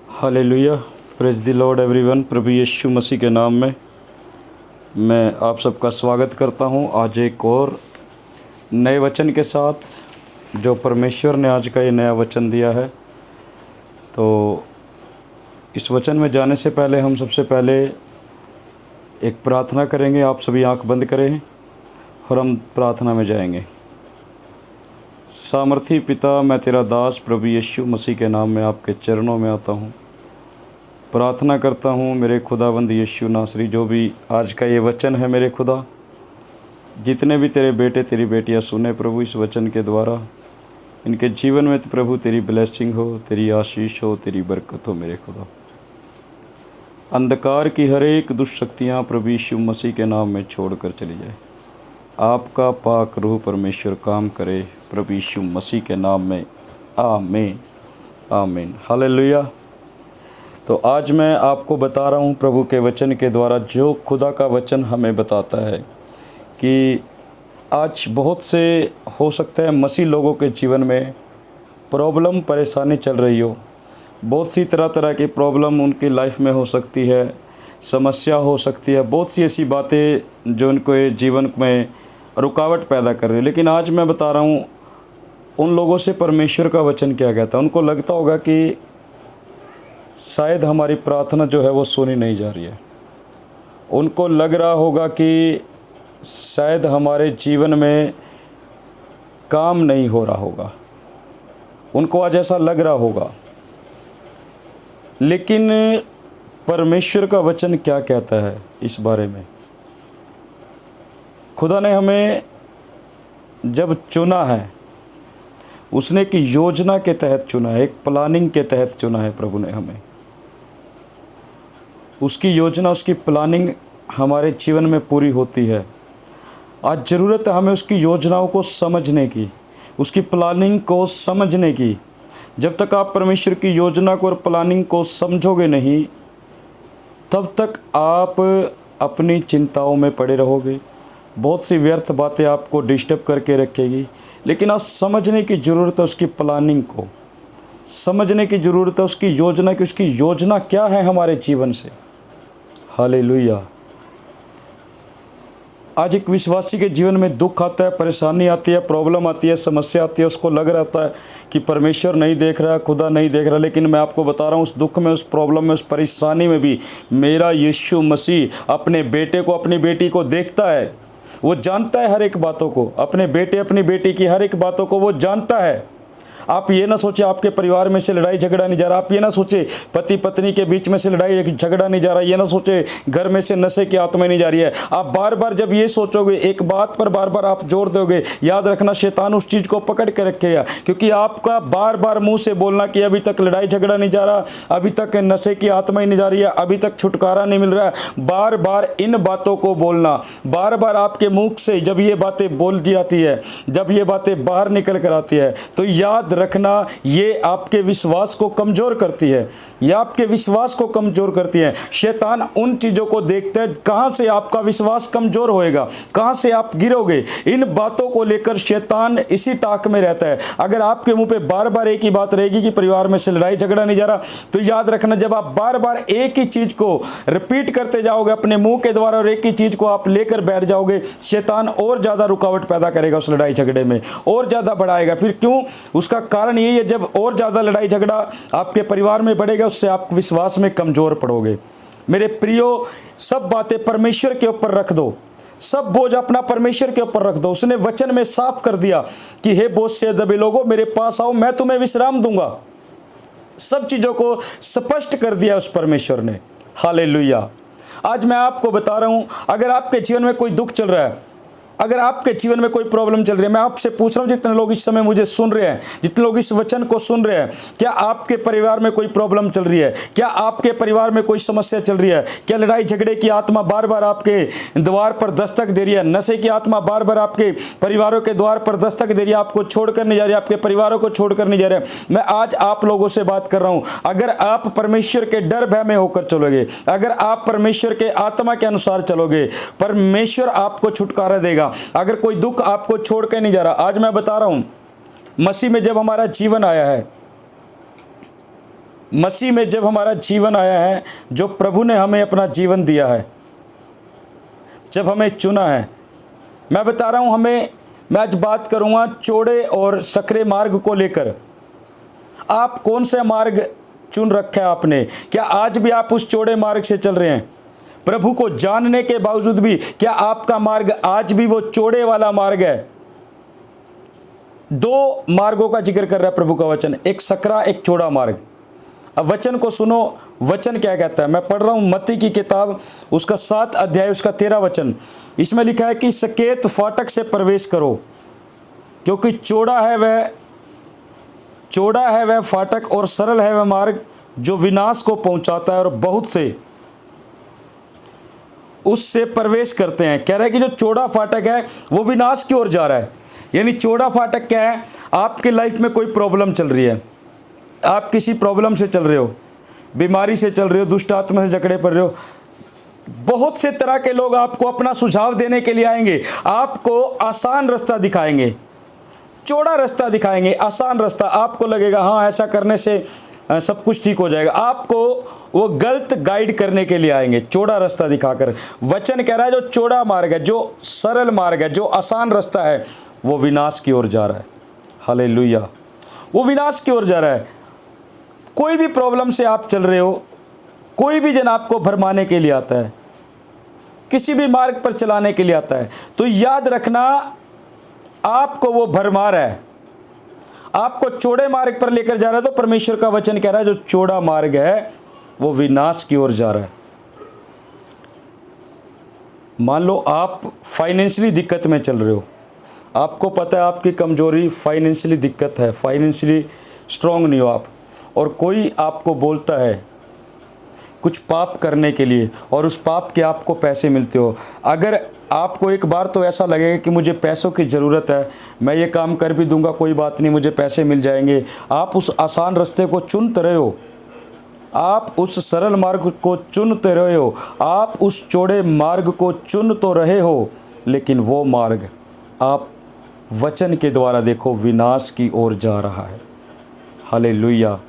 Hallelujah, praise the Lord everyone. प्रभु यीशु मसीह के नाम में मैं आप सबका स्वागत करता हूं। आज एक और नए वचन के साथ जो परमेश्वर ने आज का ये नया वचन दिया है। तो इस वचन में जाने से पहले हम सबसे पहले एक प्रार्थना करेंगे। आप सभी आंख बंद करें और हम प्रार्थना में जाएंगे। सामर्थी पिता, मैं तेरा दास प्रभु यीशु मसीह के नाम में आपके चरणों में आता हूँ। प्रार्थना करता हूँ मेरे खुदावंद यीशु नासरी, जो भी आज का ये वचन है मेरे खुदा, जितने भी तेरे बेटे तेरी बेटियाँ सुने प्रभु इस वचन के द्वारा, इनके जीवन में तो प्रभु तेरी ब्लेसिंग हो, तेरी आशीष हो, तेरी बरकत हो मेरे खुदा। अंधकार की हर एक दुष्ट शक्तियाँ प्रभु यीशु मसीह के नाम में छोड़ कर चली जाए। आपका पाक रूह परमेश्वर काम करे प्रभु यीशु मसीह के नाम में। आमीन, आमीन, हालेलुया। तो आज मैं आपको बता रहा हूँ प्रभु के वचन के द्वारा, जो खुदा का वचन हमें बताता है कि आज बहुत से हो सकता है मसीह लोगों के जीवन में प्रॉब्लम परेशानी चल रही हो। बहुत सी तरह तरह की प्रॉब्लम उनकी लाइफ में हो सकती है, समस्या हो सकती है, बहुत सी ऐसी बातें जो उनको जीवन में रुकावट पैदा कर रही है। लेकिन आज मैं बता रहा हूँ उन लोगों से परमेश्वर का वचन क्या कहता है। उनको लगता होगा कि शायद हमारी प्रार्थना जो है वो सुनी नहीं जा रही है। उनको लग रहा होगा कि शायद हमारे जीवन में काम नहीं हो रहा होगा। उनको आज ऐसा लग रहा होगा। लेकिन परमेश्वर का वचन क्या कहता है इस बारे में? खुदा ने हमें जब चुना है, उसने एक योजना के तहत चुना है, एक प्लानिंग के तहत चुना है। प्रभु ने हमें उसकी योजना, उसकी प्लानिंग हमारे जीवन में पूरी होती है। आज ज़रूरत है हमें उसकी योजनाओं को समझने की, उसकी प्लानिंग को समझने की। जब तक आप परमेश्वर की योजना को और प्लानिंग को समझोगे नहीं, तब तक आप अपनी चिंताओं में पड़े रहोगे। बहुत सी व्यर्थ बातें आपको डिस्टर्ब करके रखेगी। लेकिन आज समझने की ज़रूरत है उसकी प्लानिंग को, समझने की ज़रूरत है उसकी योजना की। उसकी योजना क्या है हमारे जीवन से? हालेलुया। आज एक विश्वासी के जीवन में दुख आता है, परेशानी आती है, प्रॉब्लम आती है, समस्या आती है। उसको लग रहता है कि परमेश्वर नहीं देख रहा, खुदा नहीं देख रहा। लेकिन मैं आपको बता रहा हूँ, उस दुख में, उस प्रॉब्लम में, उस परेशानी में भी मेरा यीशु मसीह अपने बेटे को, अपनी बेटी को देखता है। वो जानता है हर एक बातों को, अपने बेटे अपनी बेटी की हर एक बातों को वो जानता है। आप ये ना सोचे आपके परिवार में से लड़ाई झगड़ा नहीं जा रहा। आप ये ना सोचे पति पत्नी के बीच में से लड़ाई झगड़ा नहीं जा रहा। ये ना सोचे घर में से नशे की आत्मा नहीं जा रही है। आप बार बार जब ये सोचोगे, एक बात पर बार बार आप जोर दोगे, याद रखना शैतान उस चीज़ को पकड़ के रखेगा। क्योंकि आपका बार बार मुंह से बोलना कि अभी तक लड़ाई झगड़ा नहीं जा रहा, अभी तक नशे की आत्मा ही नहीं जा रही है, अभी तक छुटकारा नहीं मिल रहा है, बार बार इन बातों को बोलना, बार बार आपके मुँह से जब ये बातें बोल दी जाती है, जब ये बातें बाहर निकल कर आती है, तो याद रखना ये आपके विश्वास को कमजोर करती है। ये आपके विश्वास को कमजोर करती है। शैतान उन चीजों को देखता है, कहां से आपका विश्वास कमजोर होएगा, कहां से आप गिरोगे। इन बातों को लेकर शैतान इसी ताक में रहता है। अगर आपके मुंह पे बार बार एक ही बात रहेगी कि परिवार में से लड़ाई झगड़ा नहीं जा रहा, तो याद रखना जब आप बार बार एक ही चीज को रिपीट करते जाओगे अपने मुंह के द्वारा, और एक ही चीज को आप लेकर बैठ जाओगे, शैतान और ज्यादा रुकावट पैदा करेगा उस लड़ाई झगड़े में, और ज्यादा बढ़ाएगा। फिर क्यों? उसका कारण यही है, जब और ज़्यादा लड़ाई झगड़ा आपके परिवार में बढ़ेगा, उससे आप विश्वास में कमज़ोर पड़ोगे। मेरे प्रियो, सब बातें परमेश्वर के ऊपर रख दो, सब बोझ अपना परमेश्वर के ऊपर रख दो। उसने वचन में साफ कर दिया कि हे बोझ से दबे लोगों, मेरे पास आओ, मैं तुम्हें विश्राम दूंगा। सब चीज़ों को स्पष्ट कर दिया उस परमेश्वर ने। हालेलुया। आज मैं आपको बता रहा हूँ, अगर आपके जीवन में कोई दुख चल रहा है, अगर आपके जीवन में कोई प्रॉब्लम चल रही है, मैं आपसे पूछ रहा हूं, जितने लोग इस समय मुझे सुन रहे हैं, जितने लोग इस वचन को सुन रहे हैं, क्या आपके परिवार में कोई प्रॉब्लम चल रही है? क्या आपके परिवार में कोई समस्या चल रही है? क्या लड़ाई झगड़े की आत्मा बार बार आपके द्वार पर दस्तक दे रही है? नशे की आत्मा बार बार आपके परिवारों के द्वार पर दस्तक दे रही है, आपको छोड़कर नहीं जा रही, आपके परिवारों को छोड़कर नहीं जा रहे? मैं आज आप लोगों से बात कर रहा हूं, अगर आप परमेश्वर के डर भय में होकर चलोगे, अगर आप परमेश्वर के आत्मा के अनुसार चलोगे, परमेश्वर आपको छुटकारा देगा। अगर कोई दुख आपको छोड़ के नहीं जा रहा, आज मैं बता रहा हूं, मसीह में जब हमारा जीवन आया है, मसीह में जब हमारा जीवन आया है, जो प्रभु ने हमें अपना जीवन दिया है, जब हमें चुना है, मैं बता रहा हूँ मैं आज बात करूँगा चौड़े और सकरे मार्ग को लेकर। आप कौन सा मार्ग चुन रखा है आपने? क्या आज भी आप उस चौड़े मार्ग से चल रहे हैं? प्रभु को जानने के बावजूद भी क्या आपका मार्ग आज भी वो चौड़े वाला मार्ग है? दो मार्गों का जिक्र कर रहा है प्रभु का वचन, एक सकरा, एक चौड़ा मार्ग। अब वचन को सुनो, वचन क्या कहता है। मैं पढ़ रहा हूँ मत्ती की किताब, उसका 7 अध्याय, उसका 13 वचन। इसमें लिखा है कि सकेत फाटक से प्रवेश करो, क्योंकि चौड़ा है वह फाटक और सरल है वह मार्ग जो विनाश को पहुंचाता है, और बहुत से उससे प्रवेश करते हैं। कह रहा है कि जो चौड़ा फाटक है वो विनाश की ओर जा रहा है। यानी चौड़ा फाटक क्या है? आपकी लाइफ में कोई प्रॉब्लम चल रही है, आप किसी प्रॉब्लम से चल रहे हो, बीमारी से चल रहे हो, दुष्ट आत्मा से जकड़े पड़ रहे हो, बहुत से तरह के लोग आपको अपना सुझाव देने के लिए आएंगे, आपको आसान रास्ता दिखाएंगे, चौड़ा रास्ता दिखाएंगे, आसान रास्ता। आपको लगेगा हाँ ऐसा करने से सब कुछ ठीक हो जाएगा। आपको वो गलत गाइड करने के लिए आएंगे, चौड़ा रास्ता दिखाकर। वचन कह रहा है जो चौड़ा मार्ग है, जो सरल मार्ग है, जो आसान रास्ता है, वो विनाश की ओर जा रहा है। हालेलुया, वो विनाश की ओर जा रहा है। कोई भी प्रॉब्लम से आप चल रहे हो, कोई भी जन आपको भरमाने के लिए आता है, किसी भी मार्ग पर चलाने के लिए आता है, तो याद रखना आपको वो भरमा रहा है, आपको चौड़े मार्ग पर लेकर जा रहा है। तो परमेश्वर का वचन कह रहा है जो चौड़ा मार्ग है वो विनाश की ओर जा रहा है। मान लो आप फाइनेंशियली दिक्कत में चल रहे हो, आपको पता है आपकी कमजोरी फाइनेंशियली दिक्कत है, फाइनेंशियली स्ट्रांग नहीं हो आप, और कोई आपको बोलता है कुछ पाप करने के लिए, और उस पाप के आपको पैसे मिलते हो। अगर आपको एक बार तो ऐसा लगेगा कि मुझे पैसों की ज़रूरत है, मैं ये काम कर भी दूंगा, कोई बात नहीं, मुझे पैसे मिल जाएंगे। आप उस आसान रास्ते को चुनते रहे हो, आप उस सरल मार्ग को चुनते रहे हो, आप उस चौड़े मार्ग को चुन तो रहे हो, लेकिन वो मार्ग आप वचन के द्वारा देखो विनाश की ओर जा रहा है। हालेलुया।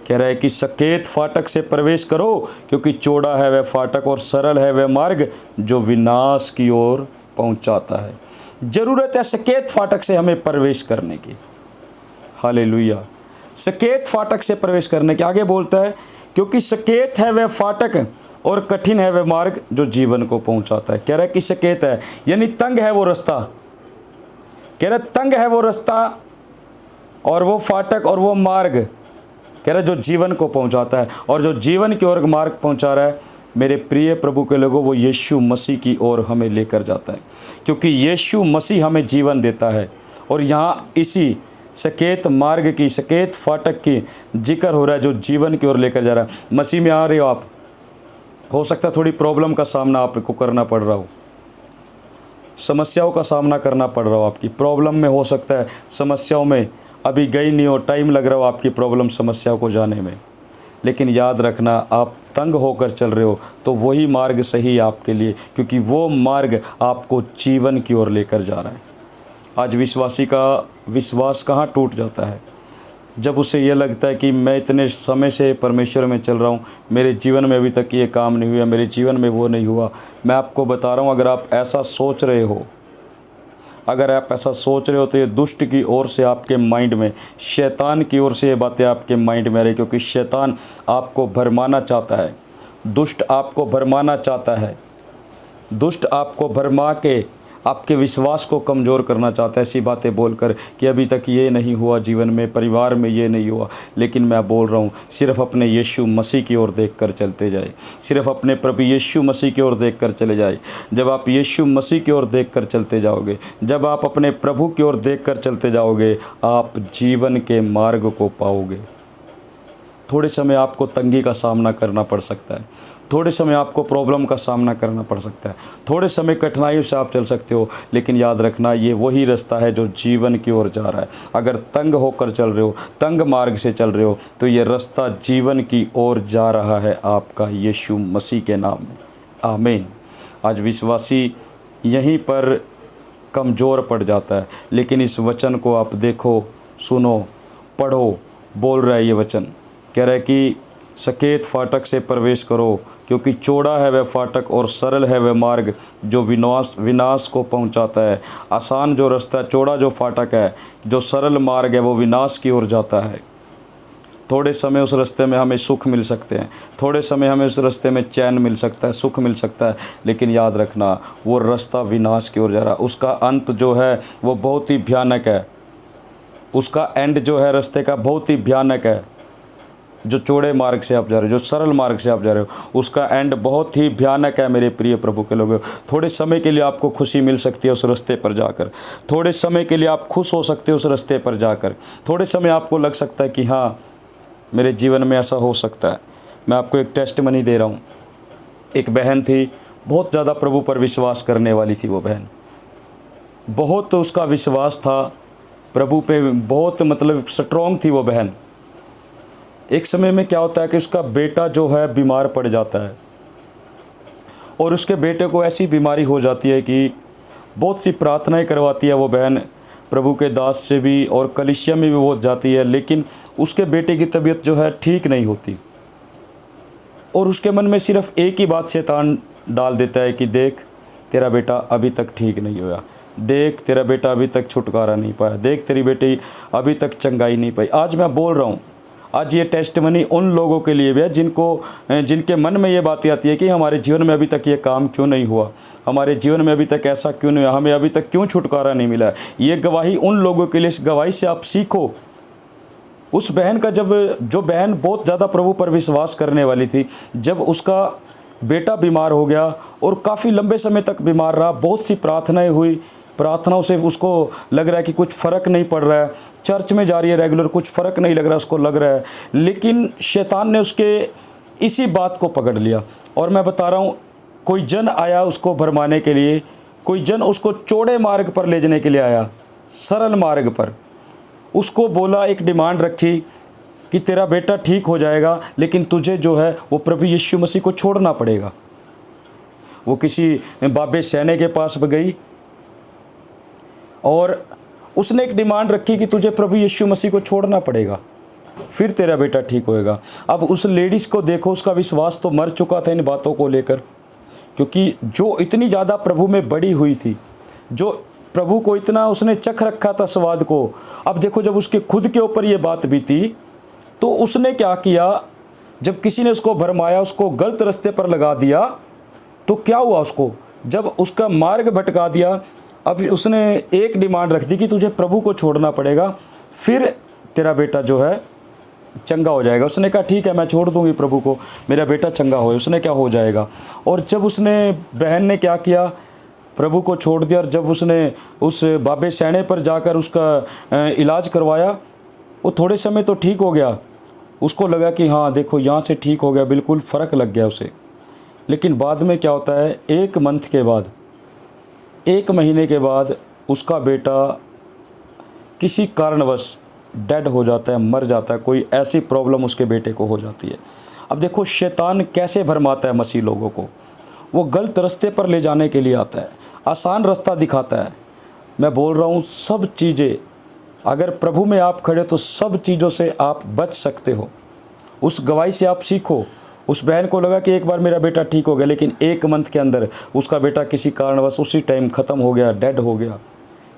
कह रहा है कि सकेत फाटक से प्रवेश करो, क्योंकि चौड़ा है वह फाटक और सरल है वह मार्ग जो विनाश की ओर पहुंचाता है। ज़रूरत है सकेत फाटक से हमें प्रवेश करने की। हालेलुया। सकेत फाटक से प्रवेश करने के आगे बोलता है, क्योंकि सकेत है वह फाटक और कठिन है वह मार्ग जो जीवन को पहुंचाता है। कह रहा है कि सकेत है यानी तंग है वो रास्ता, कह रहा है तंग है वो रास्ता और वो फाटक और वो मार्ग, कह रहा है जो जीवन को पहुंचाता है, और जो जीवन की ओर मार्ग पहुंचा रहा है मेरे प्रिय प्रभु के लोगों, वो यीशु मसीह की ओर हमें लेकर जाता है, क्योंकि यीशु मसीह हमें जीवन देता है। और यहाँ इसी सकेत मार्ग की, सकेत फाटक की जिक्र हो रहा है जो जीवन की ओर लेकर जा रहा है। मसीह में आ रहे हो आप, हो सकता है थोड़ी प्रॉब्लम का सामना आपको करना पड़ रहा हो, समस्याओं का सामना करना पड़ रहा हो, आपकी प्रॉब्लम में हो सकता है समस्याओं में अभी गई नहीं हो, टाइम लग रहा हो आपकी प्रॉब्लम समस्याओं को जाने में, लेकिन याद रखना आप तंग होकर चल रहे हो तो वही मार्ग सही है आपके लिए, क्योंकि वो मार्ग आपको जीवन की ओर लेकर जा रहा है। आज विश्वासी का विश्वास कहाँ टूट जाता है? जब उसे ये लगता है कि मैं इतने समय से परमेश्वर में चल रहा हूँ, मेरे जीवन में अभी तक ये काम नहीं हुआ, मेरे जीवन में वो नहीं हुआ। मैं आपको बता रहा हूँ, अगर आप ऐसा सोच रहे हो, अगर आप ऐसा सोच रहे हो तो ये दुष्ट की ओर से आपके माइंड में, शैतान की ओर से ये बातें आपके माइंड में आ रही, क्योंकि शैतान आपको भरमाना चाहता है, दुष्ट आपको भरमाना चाहता है, दुष्ट आपको भरमा के आपके विश्वास को कमज़ोर करना चाहता है, ऐसी बातें बोलकर कि अभी तक ये नहीं हुआ जीवन में, परिवार में ये नहीं हुआ। लेकिन मैं बोल रहा हूँ सिर्फ़ अपने यीशु मसीह की ओर देखकर चलते जाए, सिर्फ़ अपने प्रभु यीशु मसीह की ओर देखकर चले जाए। जब आप यीशु मसीह की ओर देखकर चलते जाओगे, जब आप अपने प्रभु की ओर देखकर चलते जाओगे, आप जीवन के मार्ग को पाओगे। थोड़े समय आपको तंगी का सामना करना पड़ सकता है, थोड़े समय आपको प्रॉब्लम का सामना करना पड़ सकता है, थोड़े समय कठिनाइयों से आप चल सकते हो, लेकिन याद रखना ये वही रास्ता है जो जीवन की ओर जा रहा है। अगर तंग होकर चल रहे हो, तंग मार्ग से चल रहे हो, तो ये रास्ता जीवन की ओर जा रहा है आपका यीशु मसीह के नाम में। आमीन। आज विश्वासी यहीं पर कमज़ोर पड़ जाता है, लेकिन इस वचन को आप देखो, सुनो, पढ़ो। बोल रहा है ये वचन कह रहा है कि सकेत फाटक से प्रवेश करो, क्योंकि चौड़ा है वह फाटक और सरल है वह मार्ग जो विनाश को पहुंचाता है। आसान जो रास्ता, चौड़ा जो फाटक है, जो सरल मार्ग है, वो विनाश की ओर जाता है। थोड़े समय उस रास्ते में हमें सुख मिल सकते हैं, थोड़े समय हमें उस रास्ते में चैन मिल सकता है, सुख मिल सकता है, लेकिन याद रखना वो रास्ता विनाश की ओर जा रहा है। उसका अंत जो है वो बहुत ही भयानक है। उसका एंड जो है रास्ते का बहुत ही भयानक है। जो चौड़े मार्ग से आप जा रहे हो, जो सरल मार्ग से आप जा रहे हो, उसका एंड बहुत ही भयानक है मेरे प्रिय प्रभु के लोगों। थोड़े समय के लिए आपको खुशी मिल सकती है उस रास्ते पर जाकर, थोड़े समय के लिए आप खुश हो सकते हो उस रास्ते पर जाकर, थोड़े समय आपको लग सकता है कि हाँ मेरे जीवन में ऐसा हो सकता है। मैं आपको एक टेस्टमनी दे रहा हूँ। एक बहन थी, बहुत ज़्यादा प्रभु पर विश्वास करने वाली थी। वो बहन, बहुत उसका विश्वास था प्रभु पे, बहुत मतलब स्ट्रॉन्ग थी वो बहन। एक समय में क्या होता है कि उसका बेटा जो है बीमार पड़ जाता है, और उसके बेटे को ऐसी बीमारी हो जाती है कि बहुत सी प्रार्थनाएं करवाती है वो बहन प्रभु के दास से भी, और कलीसिया में भी वो जाती है, लेकिन उसके बेटे की तबीयत जो है ठीक नहीं होती। और उसके मन में सिर्फ एक ही बात शैतान डाल देता है कि देख तेरा बेटा अभी तक ठीक नहीं हुआ, देख तेरा बेटा अभी तक छुटकारा नहीं पाया, देख तेरी बेटी अभी तक चंगाई नहीं पाई। आज मैं बोल रहा हूँ, आज ये टेस्टमनी उन लोगों के लिए भी है जिनके मन में ये बातें आती है कि हमारे जीवन में अभी तक ये काम क्यों नहीं हुआ, हमारे जीवन में अभी तक ऐसा क्यों नहीं हुआ, हमें अभी तक क्यों छुटकारा नहीं मिला। ये गवाही उन लोगों के लिए, इस गवाही से आप सीखो। उस बहन का जो बहन बहुत ज़्यादा प्रभु पर विश्वास करने वाली थी, जब उसका बेटा बीमार हो गया और काफ़ी लंबे समय तक बीमार रहा, बहुत सी प्रार्थनाएं हुई, प्रार्थनाओं से उसको लग रहा है कि कुछ फ़र्क नहीं पड़ रहा है, चर्च में जा रही है रेगुलर, कुछ फ़र्क नहीं लग रहा उसको लग रहा है, लेकिन शैतान ने उसके इसी बात को पकड़ लिया। और मैं बता रहा हूँ, कोई जन आया उसको भरमाने के लिए, कोई जन उसको चौड़े मार्ग पर ले जाने के लिए आया, सरल मार्ग पर। उसको बोला, एक डिमांड रखी कि तेरा बेटा ठीक हो जाएगा, लेकिन तुझे जो है वो प्रभु यीशु मसीह को छोड़ना पड़ेगा। वो किसी बाबे सैने के पास गई और उसने एक डिमांड रखी कि तुझे प्रभु यीशु मसीह को छोड़ना पड़ेगा, फिर तेरा बेटा ठीक होएगा। अब उस लेडीज़ को देखो, उसका विश्वास तो मर चुका था इन बातों को लेकर, क्योंकि जो इतनी ज़्यादा प्रभु में बड़ी हुई थी, जो प्रभु को इतना उसने चख रखा था स्वाद को। अब देखो, जब उसके खुद के ऊपर ये बात बीती तो उसने क्या किया, जब किसी ने उसको भरमाया, उसको गलत रास्ते पर लगा दिया, तो क्या हुआ उसको, जब उसका मार्ग भटका दिया, अब उसने एक डिमांड रख दी कि तुझे प्रभु को छोड़ना पड़ेगा, फिर तेरा बेटा जो है चंगा हो जाएगा। उसने कहा ठीक है, मैं छोड़ दूंगी प्रभु को, मेरा बेटा चंगा हो, उसने क्या हो जाएगा। और जब उसने, बहन ने क्या किया, प्रभु को छोड़ दिया, और जब उसने उस बाबे सैने पर जाकर उसका इलाज करवाया, वो थोड़े समय तो ठीक हो गया, उसको लगा कि हाँ देखो यहाँ से ठीक हो गया, बिल्कुल फ़र्क लग गया उसे। लेकिन बाद में क्या होता है, एक मंथ के बाद, एक महीने के बाद उसका बेटा किसी कारणवश डेड हो जाता है, मर जाता है, कोई ऐसी प्रॉब्लम उसके बेटे को हो जाती है। अब देखो शैतान कैसे भरमाता है मसीह लोगों को, वो गलत रास्ते पर ले जाने के लिए आता है, आसान रास्ता दिखाता है। मैं बोल रहा हूँ, सब चीज़ें अगर प्रभु में आप खड़े तो सब चीज़ों से आप बच सकते हो। उस गवाही से आप सीखो। उस बहन को लगा कि एक बार मेरा बेटा ठीक हो गया, लेकिन एक मंथ के अंदर उसका बेटा किसी कारणवश उसी टाइम ख़त्म हो गया, डेड हो गया।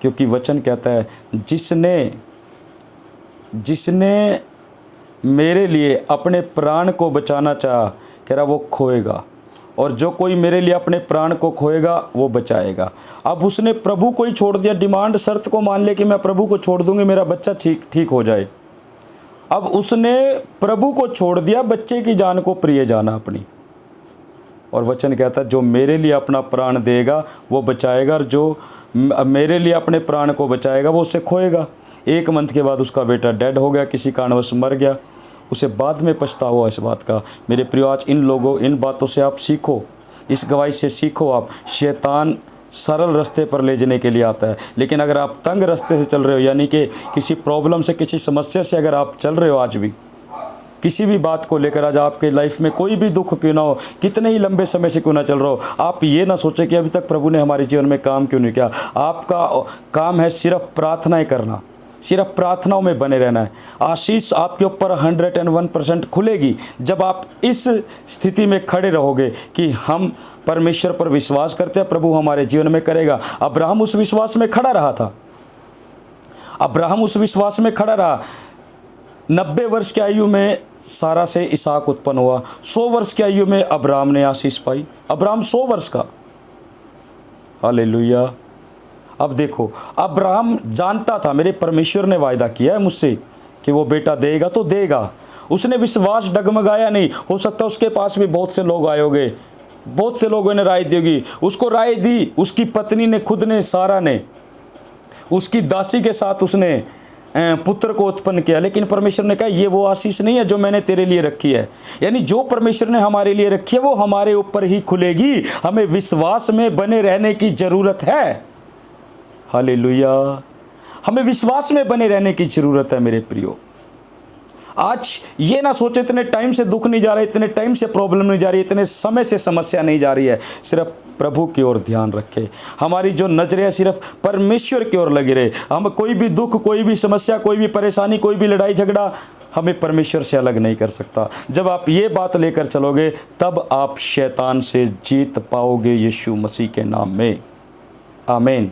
क्योंकि वचन कहता है, जिसने मेरे लिए अपने प्राण को बचाना चाहा, कह रहा वो खोएगा, और जो कोई मेरे लिए अपने प्राण को खोएगा वो बचाएगा। अब उसने प्रभु को ही छोड़ दिया, डिमांड शर्त को मान ले कि मैं प्रभु को छोड़ दूंगी, मेरा बच्चा ठीक हो जाए। अब उसने प्रभु को छोड़ दिया, बच्चे की जान को प्रिय जाना अपनी। और वचन कहता है, जो मेरे लिए अपना प्राण देगा वो बचाएगा, और जो मेरे लिए अपने प्राण को बचाएगा वो उसे खोएगा। एक मंथ के बाद उसका बेटा डेड हो गया, किसी कारणवश मर गया। उसे बाद में पछतावा इस बात का। मेरे प्रियो, आज इन बातों से आप सीखो, इस गवाही से सीखो। आप, शैतान सरल रास्ते पर ले जाने के लिए आता है, लेकिन अगर आप तंग रास्ते से चल रहे हो, यानी कि किसी प्रॉब्लम से, किसी समस्या से अगर आप चल रहे हो, आज भी किसी भी बात को लेकर, आज आपके लाइफ में कोई भी दुख क्यों ना हो, कितने ही लंबे समय से क्यों ना चल रहा हो, आप ये ना सोचें कि अभी तक प्रभु ने हमारे जीवन में काम क्यों नहीं किया। आपका काम है सिर्फ प्रार्थनाएं करना, सिर्फ प्रार्थनाओं में बने रहना है। आशीष आपके ऊपर 101% खुलेगी जब आप इस स्थिति में खड़े रहोगे कि हम परमेश्वर पर विश्वास करते हैं, प्रभु हमारे जीवन में करेगा। अब्राहम उस विश्वास में खड़ा रहा था। अब्राहम उस विश्वास में खड़ा रहा। 90 वर्ष की आयु में सारा से इसहाक उत्पन्न हुआ। 100 वर्ष की आयु में अब्राहम ने आशीष पाई। अब्राहम 100 वर्ष का। हालेलुया। अब देखो, अब्राहम जानता था मेरे परमेश्वर ने वायदा किया है मुझसे कि वो बेटा देगा तो देगा। उसने विश्वास डगमगाया नहीं। हो सकता है उसके पास भी बहुत से लोग आए होंगे, बहुत से लोगों ने राय दी होगी। उसको राय दी उसकी पत्नी ने, खुद ने, सारा ने, उसकी दासी के साथ उसने पुत्र को उत्पन्न किया। लेकिन परमेश्वर ने कहा ये वो आशीष नहीं है जो मैंने तेरे लिए रखी है। यानी जो परमेश्वर ने हमारे लिए रखी है वो हमारे ऊपर ही खुलेगी। हमें विश्वास में बने रहने की ज़रूरत है। हालेलुया। हमें विश्वास में बने रहने की ज़रूरत है मेरे प्रियो। आज ये ना सोचे इतने टाइम से दुख नहीं जा रहा है, इतने टाइम से प्रॉब्लम नहीं जा रही है, इतने समय से समस्या नहीं जा रही है। सिर्फ प्रभु की ओर ध्यान रखे। हमारी जो नजरें है सिर्फ परमेश्वर की ओर लगी रहे। हम कोई भी दुख, कोई भी समस्या, कोई भी परेशानी, कोई भी लड़ाई झगड़ा हमें परमेश्वर से अलग नहीं कर सकता। जब आप ये बात लेकर चलोगे तब आप शैतान से जीत पाओगे यीशु मसीह के नाम में। आमीन।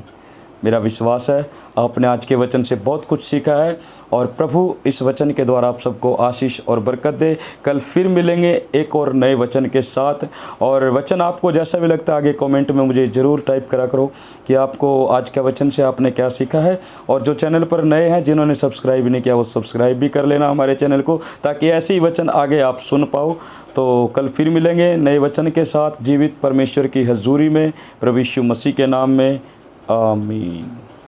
मेरा विश्वास है आपने आज के वचन से बहुत कुछ सीखा है और प्रभु इस वचन के द्वारा आप सबको आशीष और बरकत दे। कल फिर मिलेंगे एक और नए वचन के साथ। और वचन आपको जैसा भी लगता है आगे कमेंट में मुझे ज़रूर टाइप करा करो कि आपको आज का वचन से आपने क्या सीखा है। और जो चैनल पर नए हैं, जिन्होंने सब्सक्राइब नहीं किया, वो सब्सक्राइब भी कर लेना हमारे चैनल को, ताकि ऐसे ही वचन आगे आप सुन पाओ। तो कल फिर मिलेंगे नए वचन के साथ, जीवित परमेश्वर की हजूरी में, प्रभु यीशु मसीह के नाम में। आमीन।